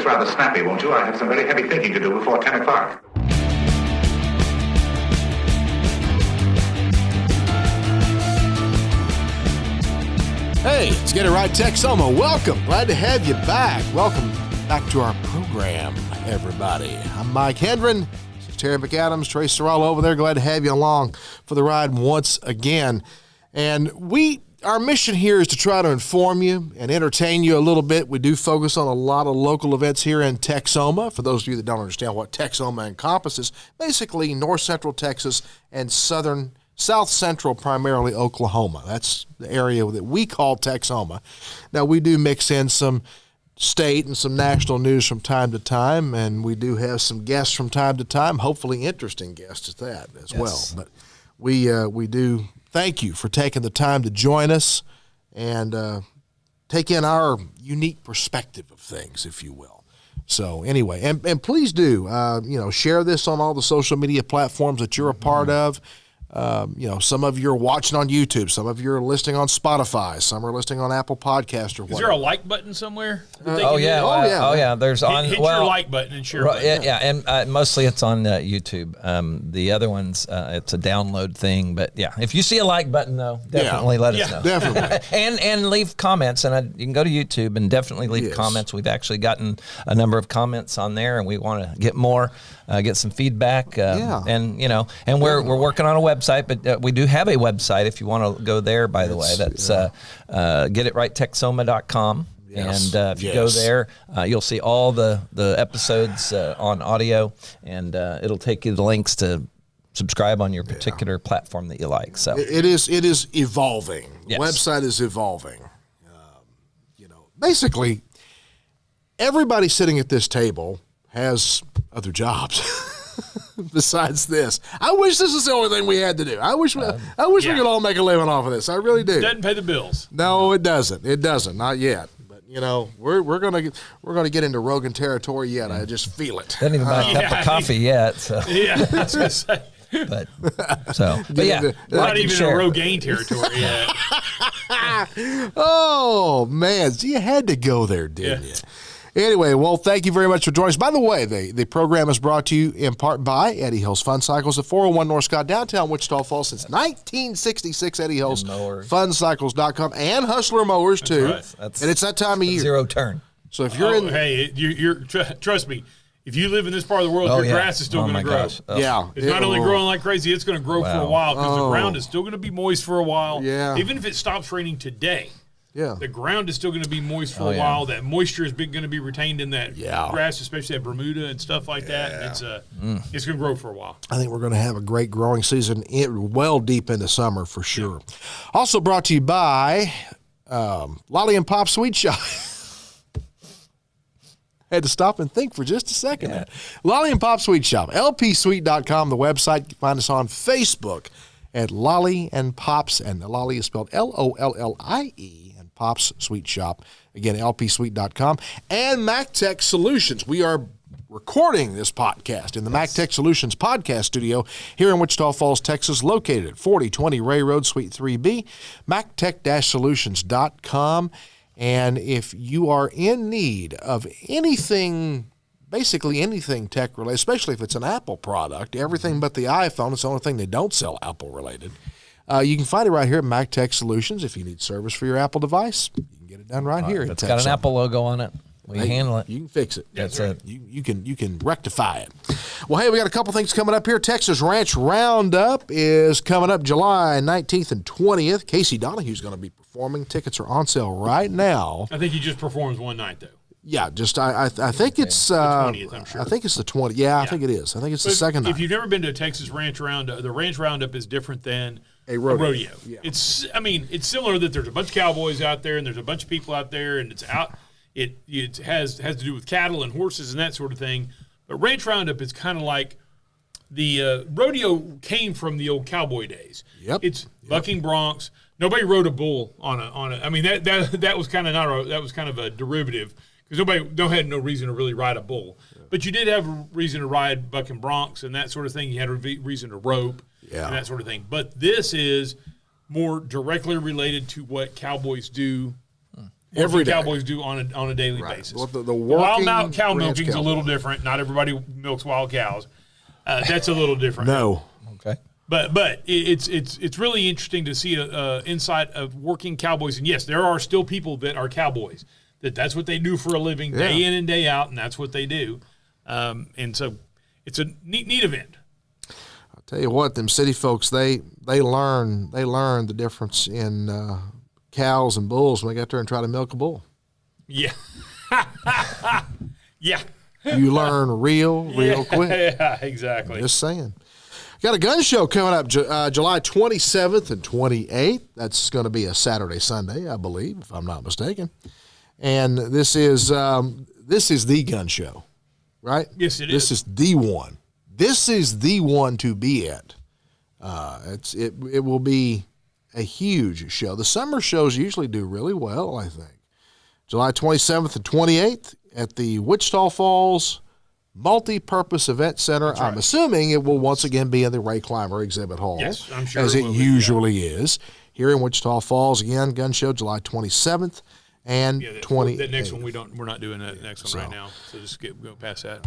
this rather snappy, won't you? I have some very heavy thinking to do before 10 o'clock. Hey, it's Get It Right Texoma. Welcome. Glad to have you back. Welcome back to our program, everybody. I'm Mike Hendren. This is Terry McAdams, Trey over there. Glad to have you along for the ride once again. And our mission here is to try to inform you and entertain you a little bit. We do focus on a lot of local events here in Texoma. For those of you that don't understand what Texoma encompasses, basically north central Texas and south central, primarily Oklahoma. That's the area that we call Texoma. Now, we do mix in some state and some national news from time to time, and we do have some guests from time to time, hopefully interesting guests at that as well. But we do thank you for taking the time to join us and take in our unique perspective of things, if you will. So anyway, and please do, share this on all the social media platforms that you're a part of. Some of you are watching on YouTube, some of you are listening on Spotify, some are listening on Apple Podcast or whatever. Is there a like button somewhere? Yeah. There's hit your like button and share button. And mostly it's on YouTube. The other ones, it's a download thing. But yeah, if you see a like button though, definitely let us know. Definitely. and leave comments. And you can go to YouTube and definitely leave comments. We've actually gotten a number of comments on there, and we want to get more, get some feedback. And we're working on a website, but we do have a website if you want to go there, by the way. That's getitrighttexoma.com. Yes. And if you go there, you'll see all the episodes on audio, and it'll take you the links to subscribe on your particular platform that you like. So it is evolving. Yes. The website is evolving. Basically, everybody sitting at this table has other jobs besides this. I wish this was the only thing we had to do. I wish we could all make a living off of this. I really do. It doesn't pay the bills. No, it doesn't. It doesn't. Not yet. But we're gonna get into Rogan territory yet. I just feel it. Didn't even buy a cup of coffee yet. So. Yeah, I was gonna say. But not even in Rogaine territory yet. Oh man, so you had to go there, didn't you? Anyway, well, thank you very much for joining us. By the way, the program is brought to you in part by Eddie Hills Fun Cycles at 401 North Scott, downtown Wichita Falls since 1966. Eddie Hills Funcycles.com and Hustler Mowers too. That's right. And it's that time of year. Zero turn. So if you're trust me. If you live in this part of the world, your grass is still going to grow. Yeah. It's not only growing like crazy, it's going to grow for a while because the ground is still going to be moist for a while. Yeah. Even if it stops raining today, the ground is still going to be moist for a while. That moisture is going to be retained in that grass, especially that Bermuda and stuff like that. It's going to grow for a while. I think we're going to have a great growing season well deep into summer for sure. Also brought to you by Lolly and Pop Sweet Shop. Had to stop and think for just a second. Yeah. Lolly and Pop Sweet Shop, lpsweet.com, the website. You can find us on Facebook at Lolly and Pops, and Lolly is spelled Lollie, and Pops Sweet Shop. Again, lpsweet.com. And MacTech Solutions. We are recording this podcast in the MacTech Solutions podcast studio here in Wichita Falls, Texas, located at 4020 Ray Road, Suite 3B, mactech-solutions.com. And if you are in need of anything, basically anything tech-related, especially if it's an Apple product, everything but the iPhone, it's the only thing they don't sell Apple-related, you can find it right here at MacTech Solutions. If you need service for your Apple device, you can get it done right here. It's got an Apple logo on it. We handle it. You can fix it. That's it. You can rectify it. Well, hey, we got a couple things coming up here. Texas Ranch Roundup is coming up July 19th and 20th. Casey Donahue's going to be performing. Tickets are on sale right now. I think he just performs one night, though. Yeah, just I think it's the 20th, I'm sure. I think it's the 20th. Yeah, I think it is. I think it's the second night. If you've never been to a Texas Ranch Roundup, the Ranch Roundup is different than a rodeo. Yeah. It's similar that there's a bunch of cowboys out there and there's a bunch of people out there and it's out. It has to do with cattle and horses and that sort of thing. But Ranch Roundup is kind of like the rodeo came from the old cowboy days. Yep. It's bucking broncs. Nobody rode a bull on a. I mean that was kind of that was kind of a derivative because nobody had no reason to really ride a bull. Yeah. But you did have a reason to ride bucking broncs and that sort of thing. You had a reason to rope and that sort of thing. But this is more directly related to what cowboys do Every day. Cowboys do on a daily basis. Well, the wild cow ranch milking is a little different. Not everybody milks wild cows. That's a little different. No. Okay. But it's really interesting to see insight of working cowboys. And yes, there are still people that are cowboys. That's what they do for a living, day in and day out, and that's what they do. And so it's a neat event. I'll tell you what, them city folks, they learn the difference in cows and bulls when they get there and try to milk a bull. Yeah. Yeah. You learn real quick. Yeah, exactly. Just saying. Got a gun show coming up July 27th and 28th. That's going to be a Saturday, Sunday, I believe, if I'm not mistaken. And this is the gun show, right? Yes, it is. This is the one. This is the one to be at. It will be a huge show. The summer shows usually do really well, I think. July 27th and 28th at the Wichita Falls Multipurpose Event Center. Right. I'm assuming it will once again be in the Ray Clymer Exhibit Hall. Yes, I'm sure as it usually is. Here in Wichita Falls, again, gun show July 27th and 28th. The next one we're not doing that next one right now. So just go past that.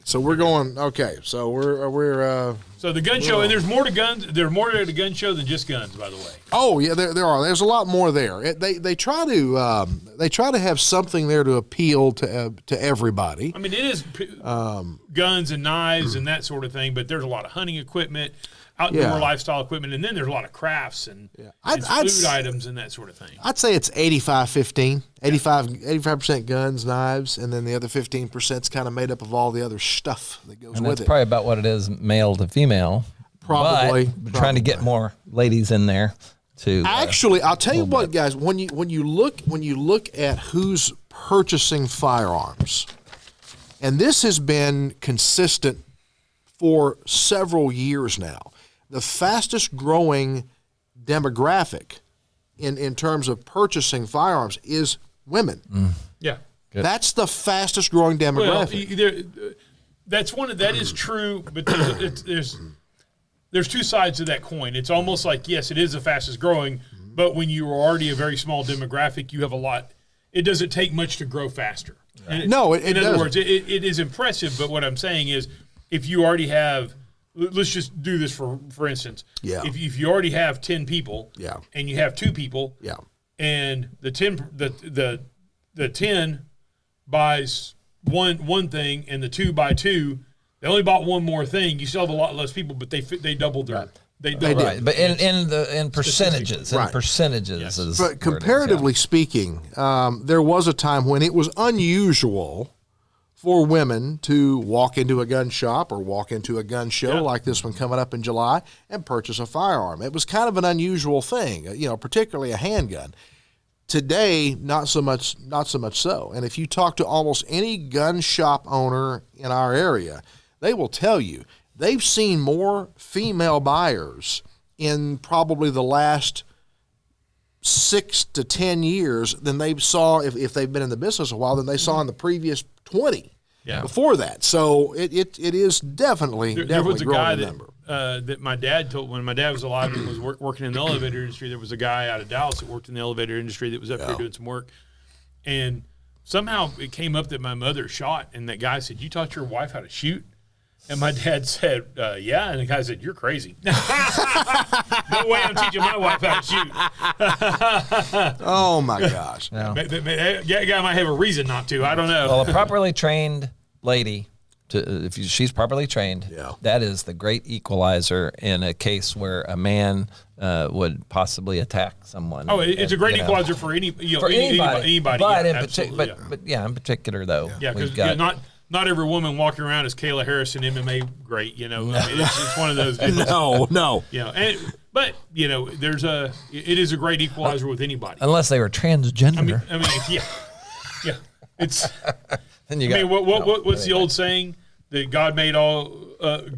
So we're going. Okay, so we're. So the gun show, and there's more to guns. There's more to the gun show than just guns, by the way. Oh yeah, there are. There's a lot more there. They try to have something there to appeal to everybody. I mean, it is guns and knives and that sort of thing, but there's a lot of hunting equipment, outdoor lifestyle equipment, and then there's a lot of crafts and food items and that sort of thing. I'd say it's 85-15. 85% guns, knives, and then the other 15% is kind of made up of all the other stuff that goes with it. That's probably about what it is, male to female. Probably. Trying to get more ladies in there to. Actually, I'll tell you what, guys. When you look at who's purchasing firearms, and this has been consistent for several years now, the fastest growing demographic in terms of purchasing firearms is women. Yeah. Good. That's the fastest growing demographic. Well, that is true, but there's two sides to that coin. It's almost like, yes, it is the fastest growing, but when you are already a very small demographic, you have a lot. It doesn't take much to grow faster. Right. In other words, it is impressive, but what I'm saying is if you already have, let's just do this for instance. Yeah. If you already have 10 people and you have 2 people and the 10 buys one thing and the 2 buy 2, they only bought one more thing. You still have a lot less people, but they doubled their. They did. Right. But in percentages, is. But comparatively speaking, there was a time when it was unusual for women to walk into a gun shop or walk into a gun show like this one coming up in July and purchase a firearm. It was kind of an unusual thing, particularly a handgun. Today, not so much so. And if you talk to almost any gun shop owner in our area, they will tell you they've seen more female buyers in probably the last 6 to 10 years than they saw if they've been in the business a while than they saw in the previous 20 before that. So it is definitely there was a guy number. That my dad told when my dad was alive and was working in the elevator industry. There was a guy out of Dallas that worked in the elevator industry that was up there doing some work, and somehow it came up that my mother shot, and that guy said, "You taught your wife how to shoot?" And my dad said, "Yeah." And the guy said, "You're crazy. No way I'm teaching my wife how to shoot." Oh, my gosh. No. That guy might have a reason not to. I don't know. Well, a properly trained lady, if she's properly trained, that is the great equalizer in a case where a man would possibly attack someone. Oh, it's a great equalizer for anybody. But in particular, though. Yeah, because not every woman walking around is Kayla Harrison MMA great, I mean, it's one of those. No. But it is a great equalizer with anybody. Unless they were transgender. I mean, yeah. It's. Then you got. What's the old saying? That God made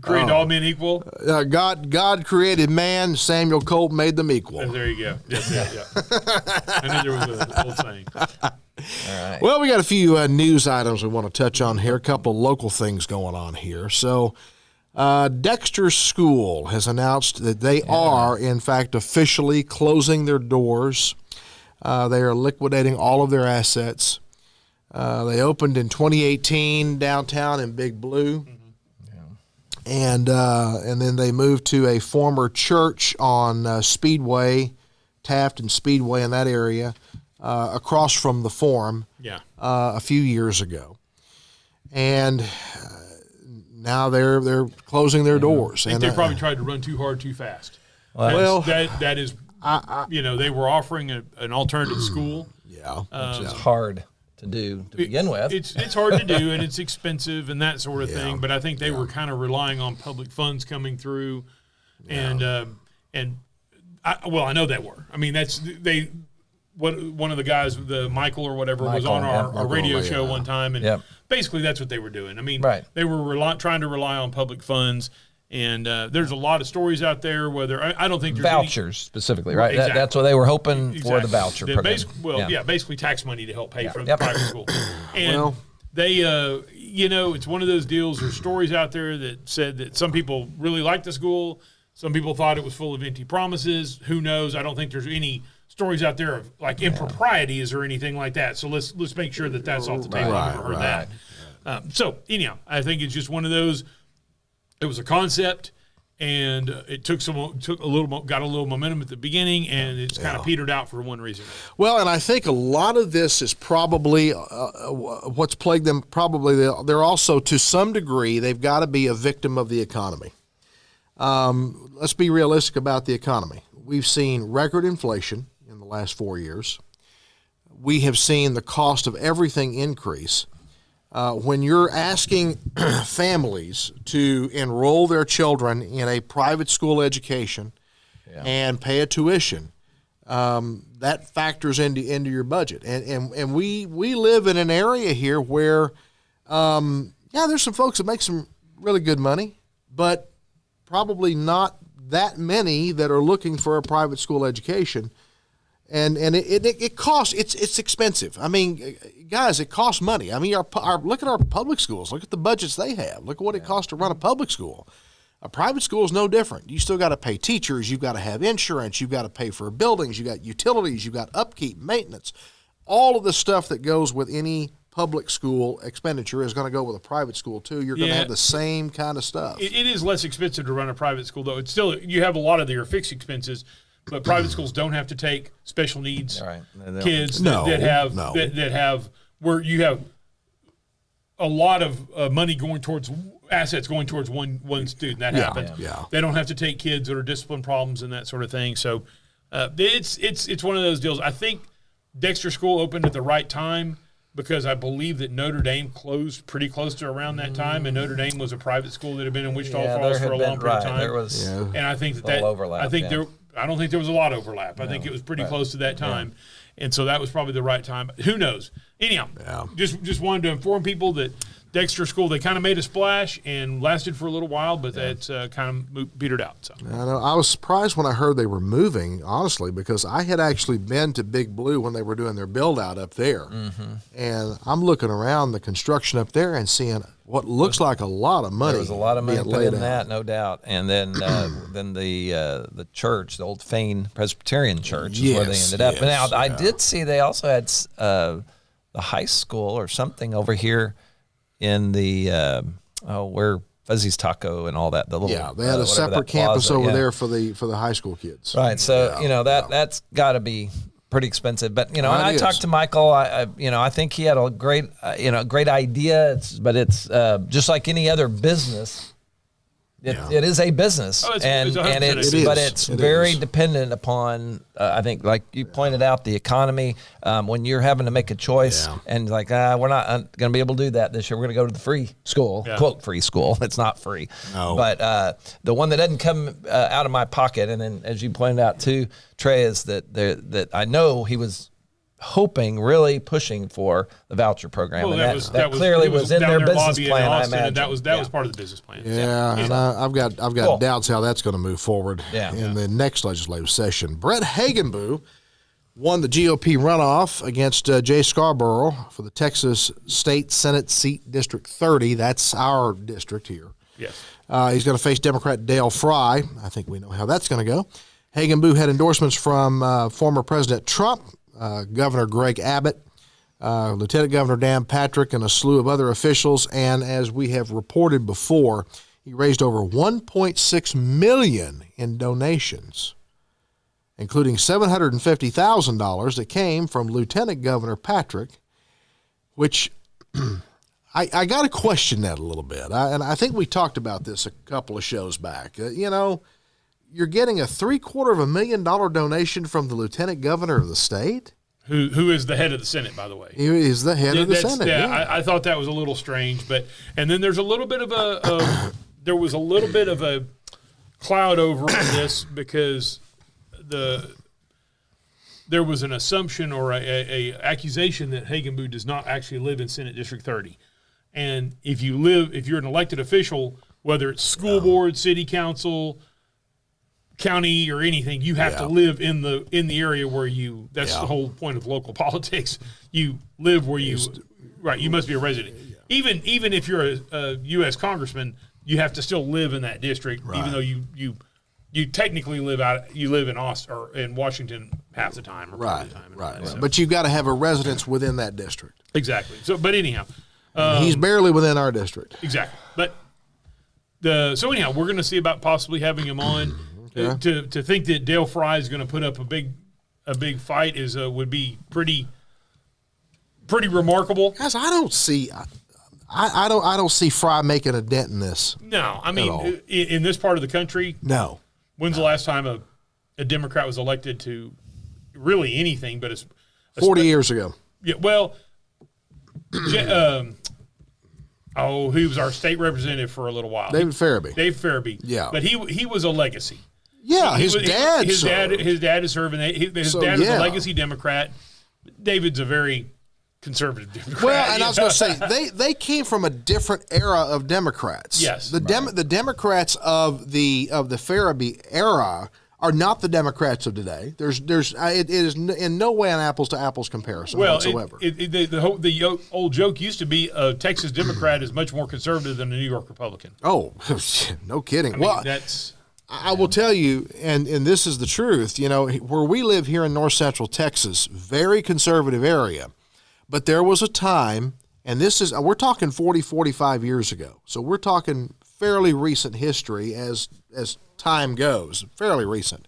created all men equal. God created man. Samuel Colt made them equal. There you go. Yeah. I knew there was an old saying. All right. Well, we got a few news items we want to touch on here. A couple of local things going on here. So, Dexter School has announced that they are, in fact, officially closing their doors. They are liquidating all of their assets. They opened in 2018 downtown in Big Blue. And then they moved to a former church on Speedway, Taft and Speedway in that area, across from the Forum. A few years ago, and now they're closing their doors. I think they probably tried to run too hard, too fast. That is, they were offering an alternative school. Which is hard to do to begin with. It's hard to do, and it's expensive and that sort of thing. But I think they were kind of relying on public funds coming through, and I know they were. I mean, one of the guys, the Michael or whatever, was on our radio show one time, and basically that's what they were doing. I mean, they were trying to rely on public funds. And there's a lot of stories out there. Whether I don't think there's vouchers specifically, right? Exactly. That's what they were hoping for, the voucher program. Basically tax money to help pay for the private school. And they, it's one of those deals. There's stories out there that said that some people really liked the school, some people thought it was full of empty promises. Who knows? I don't think there's any stories out there of like improprieties or anything like that. So let's make sure that that's off the table. I've never heard that. So anyhow, I think it's just one of those. It was a concept, and it got a little momentum at the beginning, and it's kind of petered out for one reason. Well, and I think a lot of this is probably what's plagued them. Probably they're also, to some degree, they've got to be a victim of the economy. Let's be realistic about the economy. We've seen record inflation in the last 4 years. We have seen the cost of everything increase. When you're asking families to enroll their children in a private school education and pay a tuition, that factors into your budget. And we live in an area here where, there's some folks that make some really good money, but probably not that many that are looking for a private school education. And it costs. It's expensive. I mean, guys, it costs money. I mean, look at our public schools. Look at the budgets they have. Look at what it costs to run a public school. A private school is no different. You still got to pay teachers. You've got to have insurance. You've got to pay for buildings. You got utilities. You've got upkeep, maintenance. All of the stuff that goes with any public school expenditure is going to go with a private school too. You're going to have the same kind of stuff. It is less expensive to run a private school, though. It's still, you have a lot of your fixed expenses. But private schools don't have to take special needs kids that have where you have a lot of money going towards assets going towards one student. That happens. They don't have to take kids that are discipline problems and that sort of thing. So it's one of those deals. I think Dexter School opened at the right time because I believe that Notre Dame closed pretty close to around that time, and Notre Dame was a private school that had been in Wichita Falls for a long period of time. There was, and I think that overlap. I don't think there was a lot of overlap. I think it was pretty close to that time. And so that was probably the right time. Who knows? Anyhow, just wanted to inform people that Dexter School, they kind of made a splash and lasted for a little while, but that's kind of petered out. So I was surprised when I heard they were moving, honestly, because I had actually been to Big Blue when they were doing their build-out up there. And I'm looking around the construction up there and seeing what looks like a lot of money. There was a lot of money put in that, no doubt. And then then the church, the old Fane Presbyterian Church, is where they ended up. But now I did see they also had the high school or something over here in the where Fuzzy's Taco and all that. The little they had a separate campus over there for the high school kids. Right. So that's got to be pretty expensive. But and I talked to Michael. I think he had a great great idea. But it's just like any other business. It is a business, it's very dependent upon. I think, like you pointed out, the economy. When you're having to make a choice, and like we're not going to be able to do that this year. We're going to go to the free school, quote free school. It's not free, but the one that doesn't come out of my pocket, and then as you pointed out too, Trey, is that I know he was hoping, really pushing for the voucher program, and that clearly was in their business plan. I imagine that was part of the business plan. And I've got doubts how that's going to move forward in the next legislative session. Brett Hagenbu won the GOP runoff against Jay Scarborough for the Texas State Senate seat District 30. That's our district here. Yes, he's going to face Democrat Dale Fry. I think we know how that's going to go. Hagenbu had endorsements from former President Trump, Governor Greg Abbott, Lieutenant Governor Dan Patrick, and a slew of other officials. And as we have reported before, he raised over $1.6 million in donations, including $750,000 that came from Lieutenant Governor Patrick, which I got to question that a little bit. And I think we talked about this a couple of shows back. You're getting a $750,000 donation from the Lieutenant Governor of the state, who is the head of the Senate, by the way. He is the head of the Senate. Yeah, I thought that was a little strange, and then there's a little bit of there was a little bit of a cloud over this because there was an assumption or a accusation that Hagenbu does not actually live in Senate District 30. And if you're an elected official, whether it's school board, city council, county, or anything, you have to live in the area where you. That's the whole point of local politics. You live where you. Right, you must be a resident. Yeah. Even if you're a U.S. congressman, you have to still live in that district, even though you technically live in Austin or in Washington half the time. Or right, the time right. So. But you've got to have a residence within that district. Exactly. So, but anyhow. He's barely within our district. Exactly. But so anyhow, we're going to see about possibly having him on. To think that Dale Fry is going to put up a big fight would be pretty remarkable. Guys, I don't see Fry making a dent in this. No, I mean in this part of the country. No. When's the last time a Democrat was elected to really anything? But 40 years ago. Yeah. Well. He was our state representative for a little while. Dave Farabee. Yeah. But he was a legacy. Yeah, his dad is serving. His dad is a legacy Democrat. David's a very conservative Democrat. Well, and I was going to say they came from a different era of Democrats. Yes, the Democrats of the Farabee era are not the Democrats of today. It is in no way an apples to apples comparison whatsoever. The old joke used to be a Texas Democrat is much more conservative than a New York Republican. Oh, no kidding. I mean, that's. I will tell you, and this is the truth. Where we live here in North Central Texas, very conservative area, but there was a time, and we're talking 40, 45 years ago. So we're talking fairly recent history as time goes, fairly recent.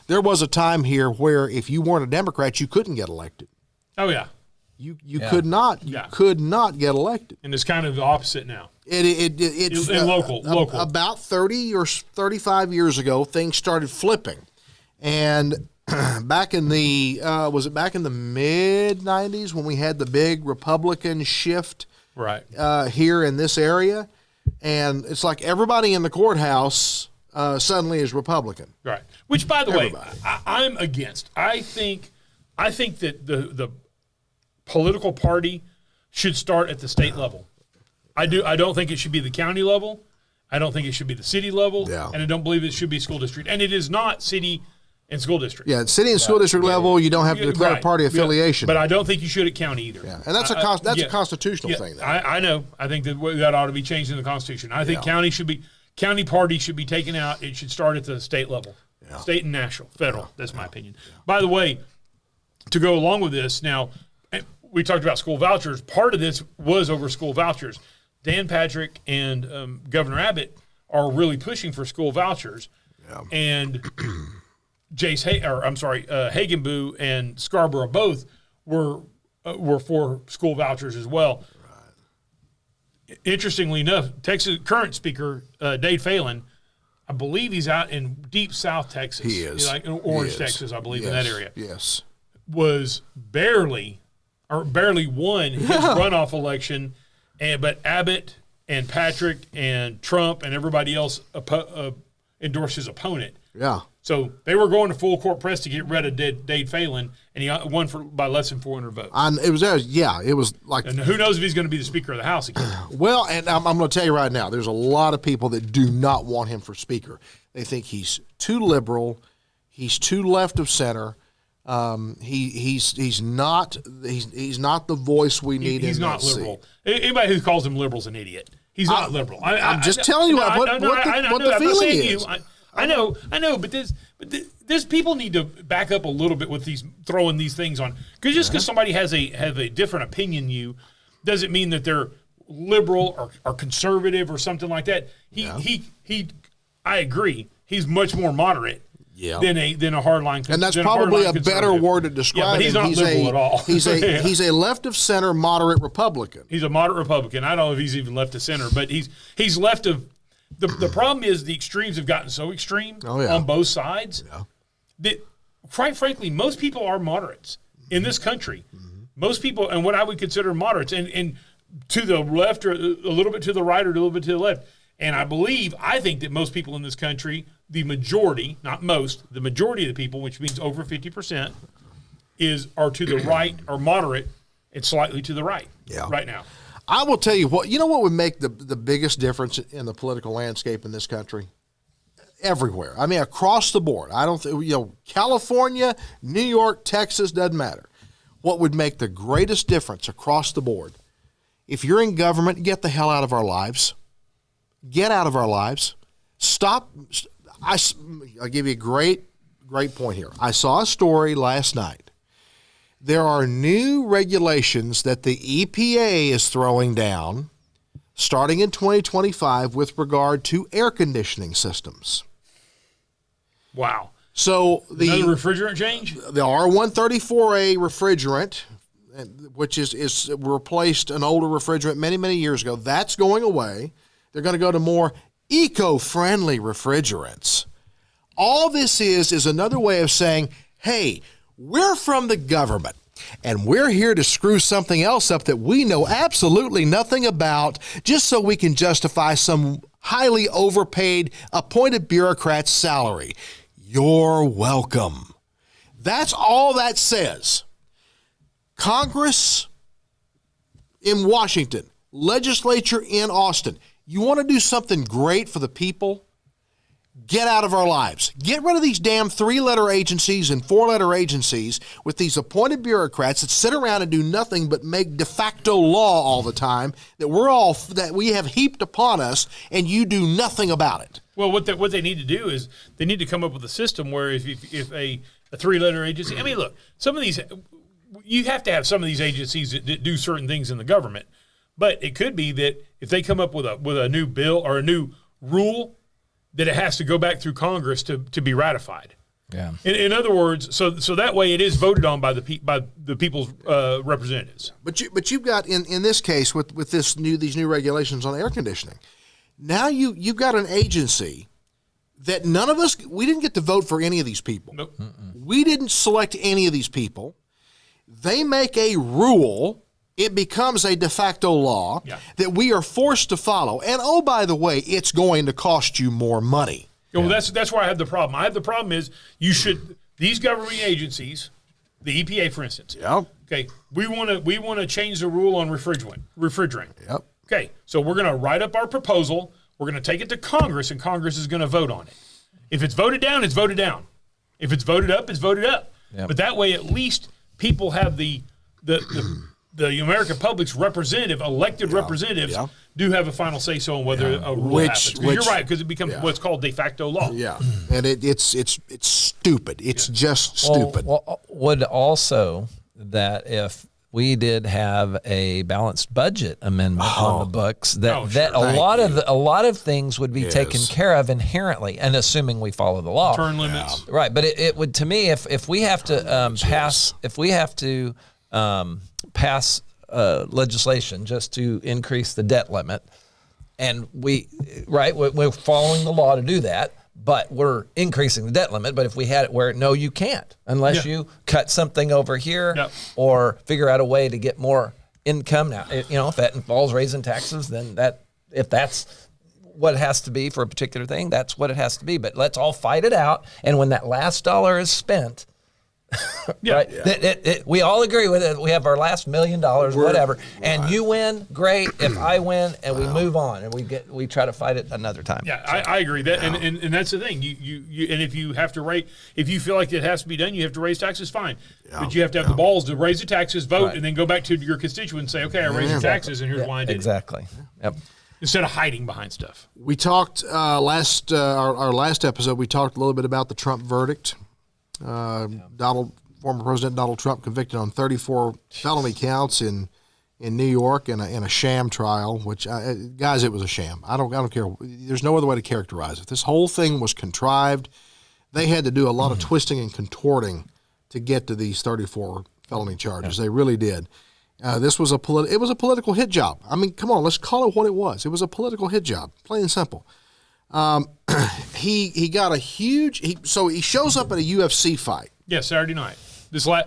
There was a time here where if you weren't a Democrat, you couldn't get elected. Oh yeah, you could not get elected. And it's kind of the opposite now. It's local. About 30 or 35 years ago, things started flipping, and back in the mid 90s when we had the big Republican shift, right? Here in this area. And it's like everybody in the courthouse suddenly is Republican. Right. Which, by the way, I'm against. I think that the political party should start at the state level. I don't think it should be the county level. I don't think it should be the city level. Yeah. And I don't believe it should be school district. And it is not city and school district. Yeah, city and school district level, you don't have to declare party affiliation. But I don't think you should at county either. Yeah, and that's a constitutional thing. Though. I know. I think that ought to be changed in the Constitution. I think county party should be taken out. It should start at the state level, state and national, federal. That's my opinion. Yeah. By the way, to go along with this, now we talked about school vouchers. Part of this was over school vouchers. Dan Patrick and Governor Abbott are really pushing for school vouchers, and Hagenbu and Scarborough both were for school vouchers as well. Right. Interestingly enough, Texas current speaker Dade Phelan, I believe he's out in deep South Texas. He is like in Orange, Texas, I believe, in that area. Yes, was barely won his runoff election. But Abbott and Patrick and Trump and everybody else endorsed his opponent. Yeah. So they were going to full court press to get rid of Dade Phelan, and he won by less than 400 votes. It was like. And who knows if he's going to be the Speaker of the House again? Well, and I'm going to tell you right now, there's a lot of people that do not want him for Speaker. They think he's too liberal, he's too left of center. He's not the voice we need. He's not liberal. Anybody who calls him liberal is an idiot. He's not liberal. I'm just telling you what the feeling is. I know, but people need to back up a little bit with throwing these things on. Because just because somebody has a different opinion than you doesn't mean that they're liberal or conservative or something like that. I agree. He's much more moderate than a hardline. And that's probably a better word to describe him. But he's not liberal at all. He's a left of center moderate Republican. He's a moderate Republican. I don't know if he's even left of center, but he's left of. The problem is the extremes have gotten so extreme on both sides that, quite frankly, most people are moderates in this country. Most people, and what I would consider moderates, and to the left or a little bit to the right or a little bit to the left. And I think that most people in this country, the majority, not most, the majority of the people, which means over 50%, are to the right or moderate and slightly to the right right now. I will tell you what, what would make the biggest difference in the political landscape in this country? Everywhere. I mean, across the board. I don't think, California, New York, Texas, doesn't matter. What would make the greatest difference across the board? If you're in government, get the hell out of our lives. Get out of our lives. Stop. I'll give you a great point here. I saw a story last night. There are new regulations that the EPA is throwing down starting in 2025 with regard to air conditioning systems. Wow. So another refrigerant change? The R134A refrigerant, which is replaced an older refrigerant many, many years ago, that's going away. They're going to go to more eco-friendly refrigerants. All this is another way of saying, hey, we're from the government, and we're here to screw something else up that we know absolutely nothing about just so we can justify some highly overpaid appointed bureaucrat's salary. You're welcome. That's all that says. Congress in Washington, legislature in Austin, you want to do something great for the people? Get out of our lives. Get rid of these damn 3-letter agencies and 4-letter agencies with these appointed bureaucrats that sit around and do nothing but make de facto law all the time that we have heaped upon us, and you do nothing about it. Well, what they need to do is they need to come up with a system where if a 3-letter agency, I mean, look, some of these, you have to have some of these agencies that do certain things in the government, but it could be that if they come up with a new bill or a new rule, that it has to go back through Congress to be ratified. Yeah. In other words, so that way it is voted on by the people's representatives. But you've got in this case with these new regulations on air conditioning. Now you've got an agency that none of us, we didn't get to vote for any of these people. Nope. We didn't select any of these people. They make a rule. It becomes a de facto law that we are forced to follow. And oh, by the way, it's going to cost you more money. Well, that's where I have the problem. I have the problem is these government agencies, the EPA, for instance. Yep. Okay, we want to change the rule on refrigerant. Yep. Okay, so we're going to write up our proposal. We're going to take it to Congress, and Congress is going to vote on it. If it's voted down, it's voted down. If it's voted up, it's voted up. Yep. But that way, at least people have the American public's elected representatives do have a final say-so on whether a rule happens. You're right, because it becomes what's called de facto law. Yeah, and it's stupid. It's just stupid. Well, would also that if we did have a balanced budget amendment on the books, that a lot of things would be taken care of inherently, and assuming we follow the law. Turn limits, right? But it would, to me, if we have to pass legislation just to increase the debt limit, and we're following the law to do that, but we're increasing the debt limit. But if we had it where no, you can't unless you cut something over here or figure out a way to get more income. Now, if that involves raising taxes, then if that's what it has to be for a particular thing, that's what it has to be. But let's all fight it out, and when that last dollar is spent. We all agree with it. We have our last $1 million, whatever, and you win, great. If I win, and we move on, and we try to fight it another time. Yeah, I agree that, and that's the thing. You and if you have to if you feel like it has to be done, you have to raise taxes. Fine, but you have to have the balls to raise the taxes, vote, and then go back to your constituents and say, okay, I raised the taxes, and here's why I did exactly. Yep. Instead of hiding behind stuff. We talked our last episode. We talked a little bit about the Trump verdict. Former President Donald Trump convicted on 34 felony counts in New York in a sham trial. Which guys, it was a sham. I don't care. There's no other way to characterize it. This whole thing was contrived. They had to do a lot of twisting and contorting to get to these 34 felony charges. They really did. This was it was a political hit job. I mean, come on, let's call it what it was. It was a political hit job, plain and simple. He got a huge. So he shows up at a UFC fight. Yeah, Saturday night. Now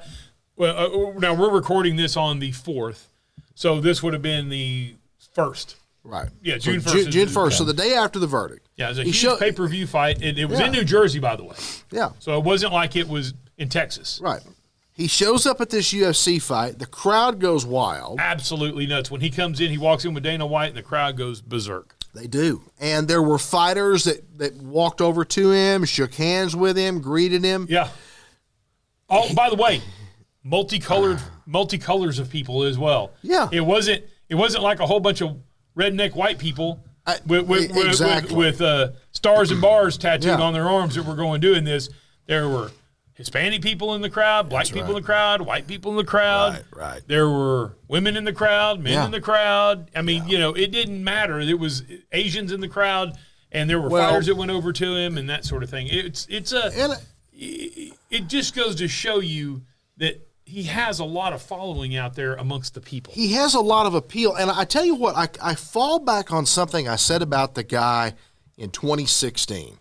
we're recording this on the 4th, so this would have been the 1st. Right. Yeah, June 1st. June 1st, so the day after the verdict. Yeah, it was a huge pay-per-view fight. It was in New Jersey, by the way. Yeah. So it wasn't like it was in Texas. Right. He shows up at this UFC fight. The crowd goes wild. Absolutely nuts. When he comes in, he walks in with Dana White, and the crowd goes berserk. They do. And there were fighters that walked over to him, shook hands with him, greeted him. Yeah. Oh, by the way, multicolors of people as well. Yeah. It wasn't like a whole bunch of redneck white people exactly. with stars and bars tattooed on their arms that were going doing this. There were Hispanic people in the crowd, black people in the crowd, white people in the crowd. Right. There were women in the crowd, men in the crowd. I mean, it didn't matter. There was Asians in the crowd, and there were fighters that went over to him and that sort of thing. It just goes to show you that he has a lot of following out there amongst the people. He has a lot of appeal. And I tell you what, I fall back on something I said about the guy in 2016.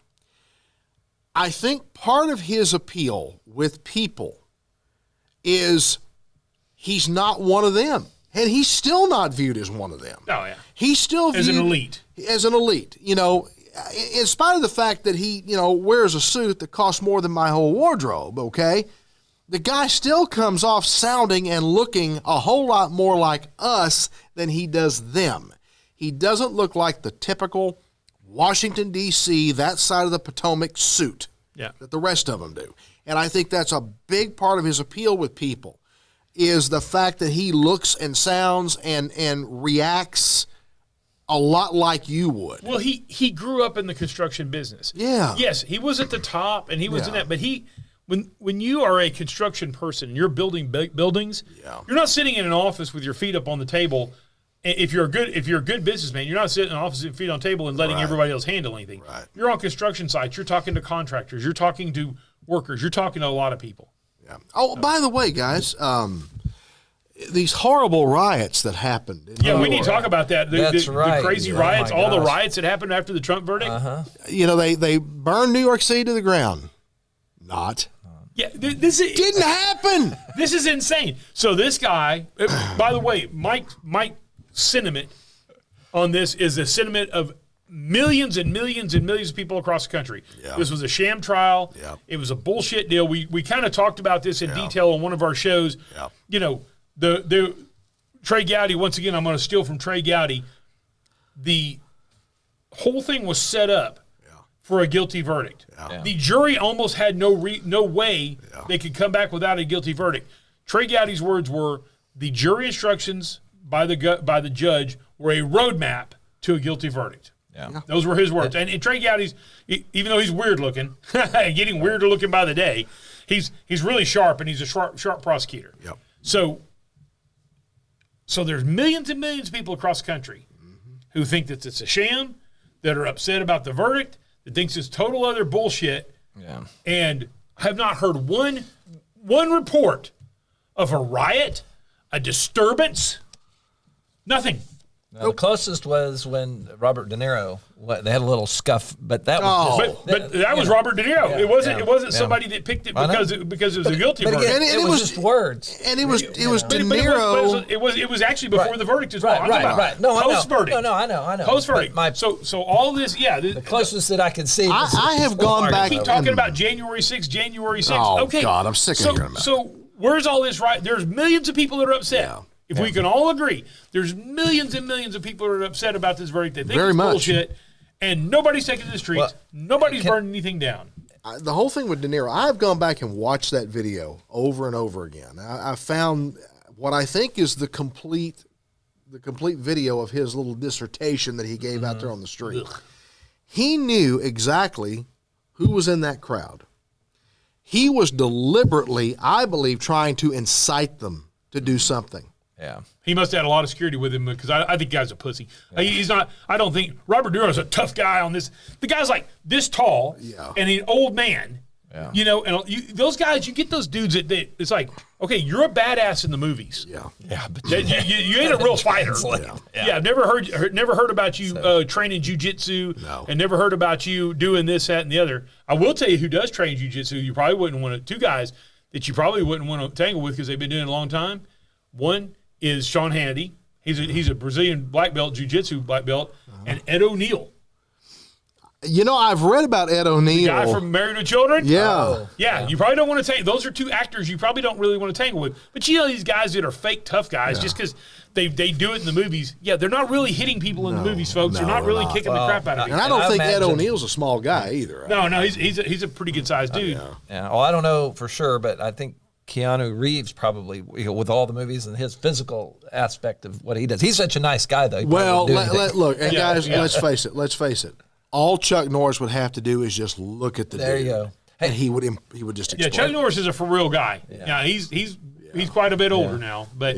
I think part of his appeal with people is he's not one of them. And he's still not viewed as one of them. Oh, yeah. He's still viewed as an elite. As an elite. In spite of the fact that he, wears a suit that costs more than my whole wardrobe, okay? The guy still comes off sounding and looking a whole lot more like us than he does them. He doesn't look like the typical Washington, D.C., that side of the Potomac suit that the rest of them do. And I think that's a big part of his appeal with people is the fact that he looks and sounds and reacts a lot like you would. Well, he grew up in the construction business. Yeah. Yes, he was at the top, and he was in that. But when you are a construction person, you're building buildings. Yeah. You're not sitting in an office with your feet up on the table. If you're a good businessman, you're not sitting in an office with feet on the table and letting everybody else handle anything. Right. You're on construction sites. You're talking to contractors. You're talking to workers. You're talking to a lot of people. Yeah. Oh, by the way, guys. These horrible riots that happened. We need to talk about that. The crazy riots, all the riots that happened after the Trump verdict. They burned New York City to the ground. Not. Yeah, this didn't happen. This is insane. So this guy, by the way, Mike's sentiment on this is the sentiment of millions and millions and millions of people across the country. Yeah. This was a sham trial. Yeah. It was a bullshit deal. We kind of talked about this in detail on one of our shows. Yeah. The Trey Gowdy, once again, I'm going to steal from Trey Gowdy. The whole thing was set up for a guilty verdict. Yeah. The jury almost had no way they could come back without a guilty verdict. Trey Gowdy's words were, the jury instructions by the judge were a roadmap to a guilty verdict. Yeah. Those were his words. And Trey Gowdy's, even though he's weird looking, getting weirder looking by the day, he's really sharp, and he's a sharp prosecutor. Yep. So there's millions and millions of people across the country who think that it's a sham, that are upset about the verdict, that thinks it's total other bullshit, and have not heard one report of a riot, a disturbance, nothing. The closest was when Robert De Niro. They had a little scuff, but that was but that was Robert De Niro. Yeah, it wasn't somebody that picked it because it was a guilty verdict. It was just words, and it was De Niro. It was actually before the verdict as well. Right. No, post verdict. No, I know. Post verdict. So all this, the closest that I could see. I have gone back. Keep talking about January 6th. Oh, okay. God, I'm sick of hearing about it. So where's all this right? There's millions of people that are upset. Yeah. If we can all agree, there's millions and millions of people that are upset about this verdict. They think it's bullshit, and nobody's taking to the streets. Well, nobody's burning anything down. The whole thing with De Niro, I've gone back and watched that video over and over again. I found what I think is the complete video of his little dissertation that he gave out there on the street. Ugh. He knew exactly who was in that crowd. he was deliberately, I believe, trying to incite them to do something. Yeah. He must have had a lot of security with him because I think the guy's a pussy. He's not. I don't think Robert De Niro's a tough guy on this. The guy's like this tall and an old man. Yeah. You know, and those guys, you get those dudes that it's like, okay, you're a badass in the movies. Yeah. Yeah. But you ain't a real fighter. I've never heard about you training jujitsu. No. And never heard about you doing this, that, and the other. I will tell you who does train jujitsu. You probably wouldn't want to. Two guys that you probably wouldn't want to tangle with because they've been doing it a long time. One is Sean Hannity. He's a Brazilian black belt, jiu-jitsu black belt, and Ed O'Neill. You know, I've read about Ed O'Neill. The guy from Married with Children? Yeah. Yeah, you probably don't want to tangle. Those are two actors you probably don't really want to tangle with. But you know these guys that are fake tough guys just because they do it in the movies. Yeah, they're not really hitting people in the movies, folks. They're not really kicking the crap out of you. And I don't think Ed O'Neill's a small guy either. No, he's a pretty good-sized dude. Yeah. Well, I don't know for sure, but I think Keanu Reeves probably, with all the movies and his physical aspect of what he does. He's such a nice guy, though. Well, look, and guys, let's face it. All Chuck Norris would have to do is just look at the There dude. you go. And he would just explode. Yeah, Chuck Norris is a for real guy. Yeah, he's quite a bit older now, but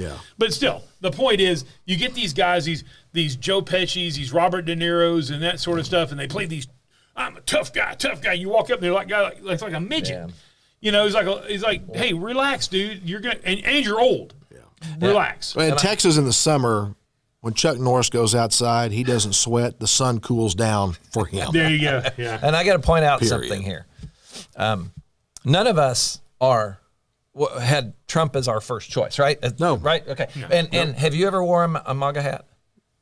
still, the point is, you get these guys, these Joe Pesci's, these Robert De Niro's, and that sort of stuff, and they play these. I'm a tough guy. You walk up and they're like a midget. Yeah. You know, he's like, hey, relax, dude. You're gonna and you're old. Yeah. Relax. Well, in Texas in the summer, when Chuck Norris goes outside, he doesn't sweat. The sun cools down for him. There you go. Yeah. And I got to point out something here. None of us had Trump as our first choice, right? No. Right? Okay. No. And have you ever worn a MAGA hat?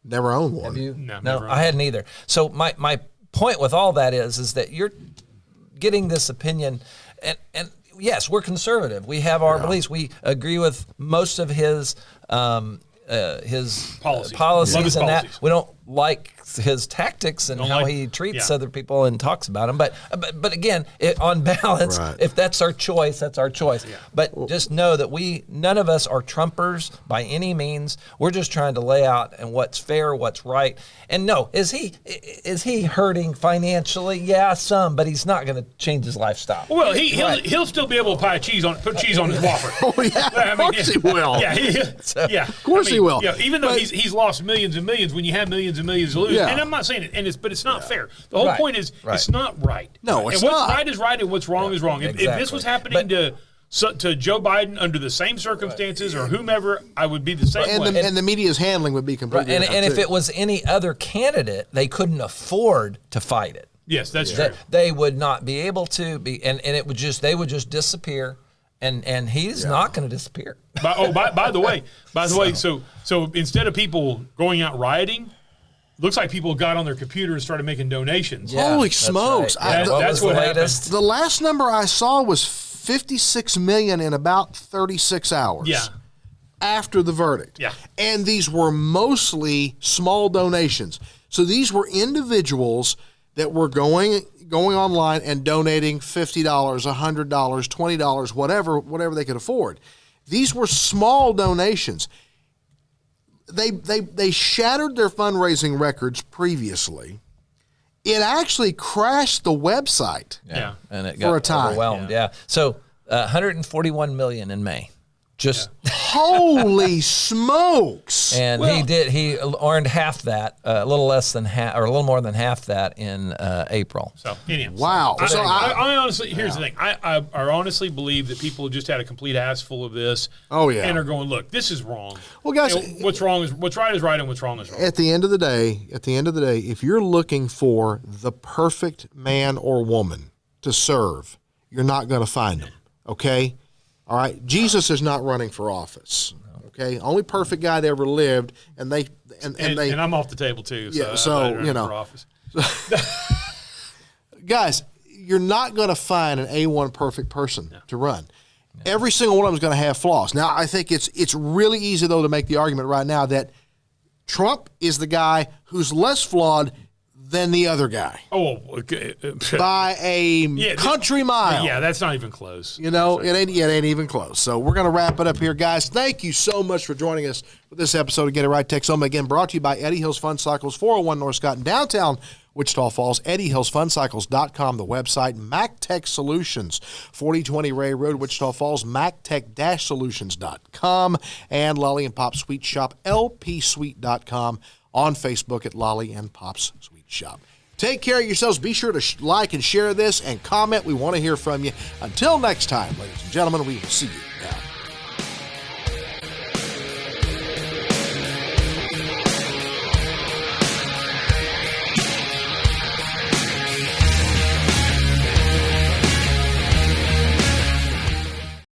Never owned one. Have you? No, I hadn't either. So my point with all that is that you're getting this opinion, and yes, we're conservative. We have our beliefs. We agree with most of his policies and that. We don't like his tactics and how he treats other people and talks about them. But again, on balance, if that's our choice, that's our choice. Yeah. But just know that none of us are Trumpers by any means. We're just trying to lay out and what's fair, what's right. And no, is he hurting financially? Yeah, some, but he's not going to change his lifestyle. Well, he'll still be able to put cheese on his Whopper. Oh yeah, of course he will. Yeah, of course he will. Yeah, even though he's lost millions and millions, when you have millions and millions to lose. Yeah. And I'm not saying it, but it's not fair. The whole point is it's not right. No, it's not. And what's right is right, and what's wrong is wrong. Exactly. If this was happening to Joe Biden under the same circumstances or whomever, I would be the same way. And the media's handling would be completely different. And if it was any other candidate, they couldn't afford to fight it. Yes, that's true. They would not be able to be, and they would just disappear. And he's not going to disappear. By the way, so instead of people going out rioting, looks like people got on their computer and started making donations. Yeah, holy smokes! Right. That's what happened. The last number I saw was 56 million in about 36 hours. Yeah. After the verdict. Yeah. And these were mostly small donations. So these were individuals that were going online and donating $50, $100, $20, whatever they could afford. These were small donations. They shattered their fundraising records previously. It actually crashed the website. Yeah. And it got for a time. Overwhelmed. Yeah. So 141 million in May. Just holy smokes! And he earned half that, a little less than half, or a little more than half that in April. So anyway, wow. I honestly, here's the thing. I honestly believe that people just had a complete ass full of this. Oh yeah, and are going, look, this is wrong. Well, guys, what's right is right, and what's wrong is wrong. At the end of the day, if you're looking for the perfect man or woman to serve, you're not going to find them. Okay. All right, Jesus is not running for office. Okay, only perfect guy that ever lived, and I'm off the table too. So yeah, so you know, for office. Guys, you're not going to find an A1 perfect person to run. No. Every single one of them is going to have flaws. Now, I think it's really easy though to make the argument right now that Trump is the guy who's less flawed than the other guy. Oh, okay. By a country mile. Yeah, that's not even close. It ain't even close. So we're going to wrap it up here, guys. Thank you so much for joining us for this episode of Get It Right Texoma. Again, brought to you by Eddie Hills Fun Cycles, 401 North Scott in downtown Wichita Falls, EddieHillsFunCycles.com, the website, MacTech Solutions, 4020 Ray Road, Wichita Falls, MacTech-Solutions.com, and Lolly and Pop's Sweet Shop, LPSweet.com, on Facebook at Lolly and Pop's Sweet Shop. Take care of yourselves. Be sure to like and share this and comment. We want to hear from you. Until next time, ladies and gentlemen, we will see you now.